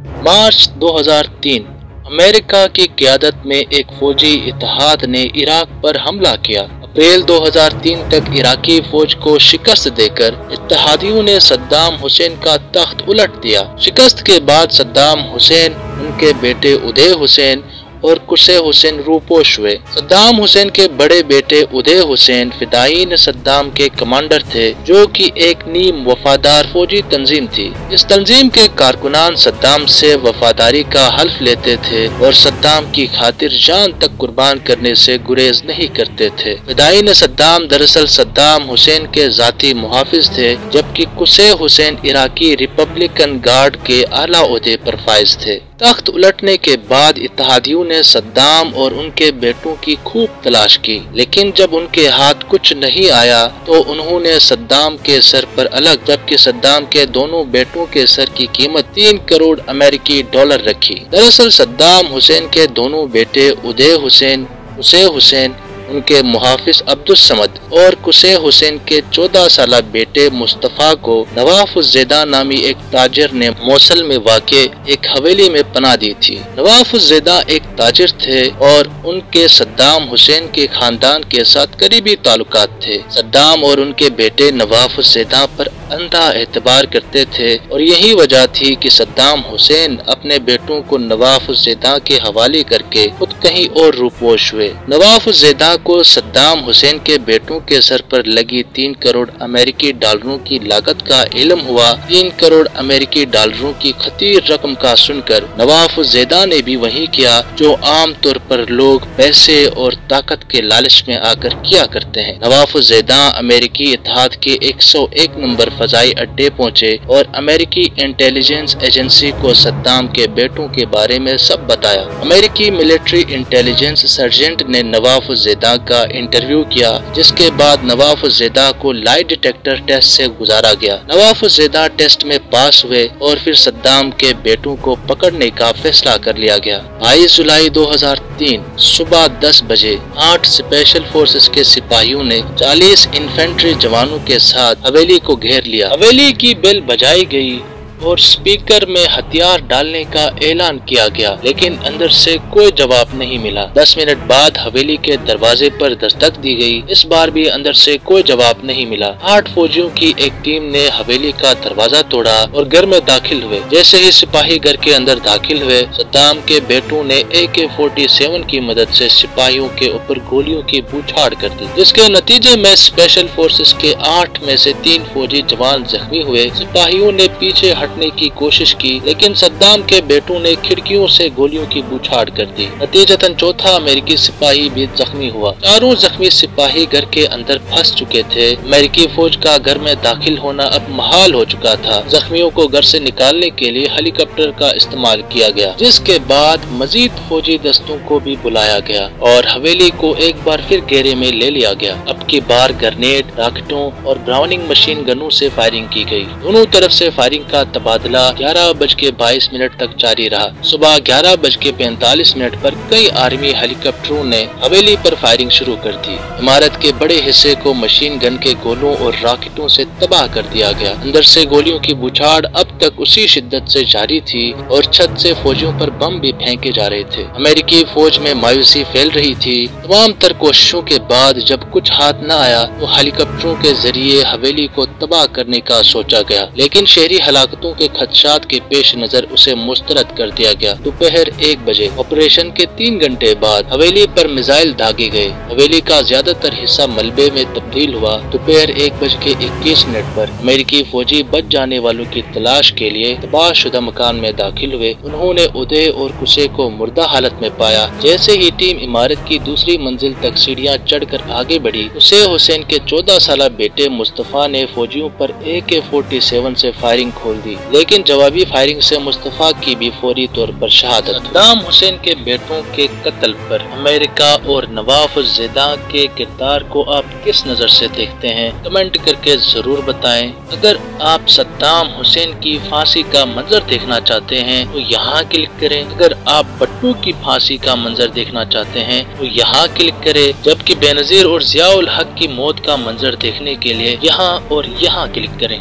मार्च 2003 America की क़यादत में एक फौजी इत्तेहाद ने इराक पर हमला किया। अप्रैल 2003 तक इराकी फौज को शिकस्त देकर इत्तेहादियों ने सद्दाम हुसैन का तख्त उलट दिया। शिकस्त के बाद सद्दाम हुसैन, उनके बेटे उदय हुसैन और कुसे हुसैन रूपोश हुए। सद्दाम हुसैन के बड़े बेटे उदय हुसैन फिदायीन सद्दाम के कमांडर थे, जो कि एक नीम वफादार फौजी तंजीम थी। इस तंजीम के कारकुनान सद्दाम से वफादारी का हल्फ लेते थे और सद्दाम की खातिर जान तक कुर्बान करने से गुरेज नहीं करते थे। फिदायीन सद्दाम दरअसल सद्दाम हुसैन के जाती मुहाफिज थे, जबकि कुसे हुसैन इराकी रिपब्लिकन गार्ड के आला ओहदे पर फाइज थे। तख्त उलटने के बाद इत्तेहादियों ने सद्दाम और उनके बेटों की खूब तलाश की, लेकिन जब उनके हाथ कुछ नहीं आया तो उन्होंने सद्दाम के सर पर अलग, जबकि सद्दाम के दोनों बेटों के सर की कीमत 3 करोड़ अमेरिकी डॉलर रखी। दरअसल सद्दाम हुसैन के दोनों बेटे उदय हुसैन, कुसे हुसैन, उनके मुहाफिज अब्दुल समद और कुसे हुसैन के 14 साल बेटे मुस्तफा को नवाफुज़ेदा नामी एक ताजिर ने मोसल में वाक़े एक हवेली में पनाह दी थी। नवाफुज़ेदा एक ताजिर थे और उनके सद्दाम हुसैन के खानदान के साथ करीबी ताल्लुकात थे। सद्दाम और उनके बेटे नवाफुज़ेदा पर अंधा एतबार करते थे और यही वजह थी कि सद्दाम हुसैन अपने बेटों को नवाफुज़ेदा के हवाले करके खुद कहीं और रूपोश हुए। नवाफुज़ेदा को सद्दाम हुसैन के बेटों के सर पर लगी 3 करोड़ अमेरिकी डॉलरों की लागत का इल्म हुआ। 3 करोड़ अमेरिकी डॉलरों की खतीर रकम का सुनकर नवाफुज़ेदा ने भी वही किया जो आम तौर पर लोग पैसे और ताकत के लालच में आकर किया करते हैं। नवाफुज़ेदा अमेरिकी इत्तेहाद के 101 नंबर फजाई अड्डे पहुँचे और अमेरिकी इंटेलिजेंस एजेंसी को सद्दाम के बेटों के बारे में सब बताया। अमेरिकी मिलिट्री इंटेलिजेंस सर्जेंट ने नवाफुज़ेदा का इंटरव्यू किया, जिसके बाद नवाफुज़ेदा को लाई डिटेक्टर टेस्ट से गुजारा गया। नवाफुज़ेदा टेस्ट में पास हुए और फिर सद्दाम के बेटों को पकड़ने का फैसला कर लिया गया। 22 जुलाई 2003 सुबह 10 बजे 8 स्पेशल फोर्सेस के सिपाहियों ने 40 इन्फेंट्री जवानों के साथ हवेली को घेर लिया। हवेली की बेल बजाई गई और स्पीकर में हथियार डालने का ऐलान किया गया, लेकिन अंदर से कोई जवाब नहीं मिला। 10 मिनट बाद हवेली के दरवाजे पर दस्तक दी गई। इस बार भी अंदर से कोई जवाब नहीं मिला। 8 फौजियों की एक टीम ने हवेली का दरवाजा तोड़ा और घर में दाखिल हुए। जैसे ही सिपाही घर के अंदर दाखिल हुए, सद्दाम के बेटों ने AK-47 की मदद से सिपाहियों के ऊपर गोलियों की बौछार कर दी, जिसके नतीजे में स्पेशल फोर्सेस के 8 में से 3 फौजी जवान जख्मी हुए। सिपाहियों ने पीछे हटने की कोशिश की, लेकिन सद्दाम के बेटों ने खिड़कियों से गोलियों की बौछार कर दी। नतीजतन चौथा अमेरिकी सिपाही भी जख्मी हुआ। चारों जख्मी सिपाही घर के अंदर फंस चुके थे। अमेरिकी फौज का घर में दाखिल होना अब महाल हो चुका था। जख्मियों को घर से निकालने के लिए हेलीकॉप्टर का इस्तेमाल किया गया, जिसके बाद मजीद फौजी दस्तों को भी बुलाया गया और हवेली को एक बार फिर घेरे में ले लिया गया। अब की बार ग्रेनेड, रॉकेटों और ब्राउनिंग मशीन गनों से फायरिंग की गई। दोनों तरफ से फायरिंग का तबादला 11:22 तक जारी रहा। सुबह 11:45 पर कई आर्मी हेलीकॉप्टरों ने हवेली पर फायरिंग शुरू कर दी। इमारत के बड़े हिस्से को मशीन गन के गोलों और रॉकेटों से तबाह कर दिया गया। अंदर से गोलियों की बौछार अब तक उसी शिद्दत से जारी थी और छत से फौजियों पर बम भी फेंके जा रहे थे। अमेरिकी फौज में मायूसी फैल रही थी। तमाम तर कोशिशों के बाद जब कुछ हाथ न आया तो हेलीकॉप्टरों के जरिए हवेली को तबाह करने का सोचा गया, लेकिन शहरी हलाकतों के खदशात के पेश नजर उसे मुस्तरद कर दिया गया। दोपहर 1 बजे ऑपरेशन के 3 घंटे बाद हवेली पर मिसाइल दागे गए। हवेली का ज्यादातर हिस्सा मलबे में तब्दील हुआ। दोपहर 1:21 पर अमेरिकी फौजी बच जाने वालों की तलाश के लिए तबाहशुदा मकान में दाखिल हुए। उन्होंने उदय और कुसे को मुर्दा हालत में पाया। जैसे ही टीम इमारत की दूसरी मंजिल तक सीढ़ियां चढ़कर आगे बढ़ी, कुसे हुसैन के 14 साल बेटे मुस्तफा ने फौजियों पर AK-47 से फायरिंग खोल दी, लेकिन जवाबी फायरिंग से मुस्तफा की भी फौरी तौर पर शहादत। सद्दाम हुसैन के बेटों के कत्ल पर अमेरिका और नवाफुज़ेदा के किरदार को आप किस नजर से देखते हैं, कमेंट करके जरूर बताएं। अगर आप सद्दाम हुसैन की फांसी का मंजर देखना चाहते हैं तो यहाँ क्लिक करें। अगर आप भट्टू की फांसी का मंजर देखना चाहते हैं तो यहाँ क्लिक करें, जबकि बेनजीर और जियाउल हक की मौत का मंजर देखने के लिए यहाँ और यहाँ क्लिक करें।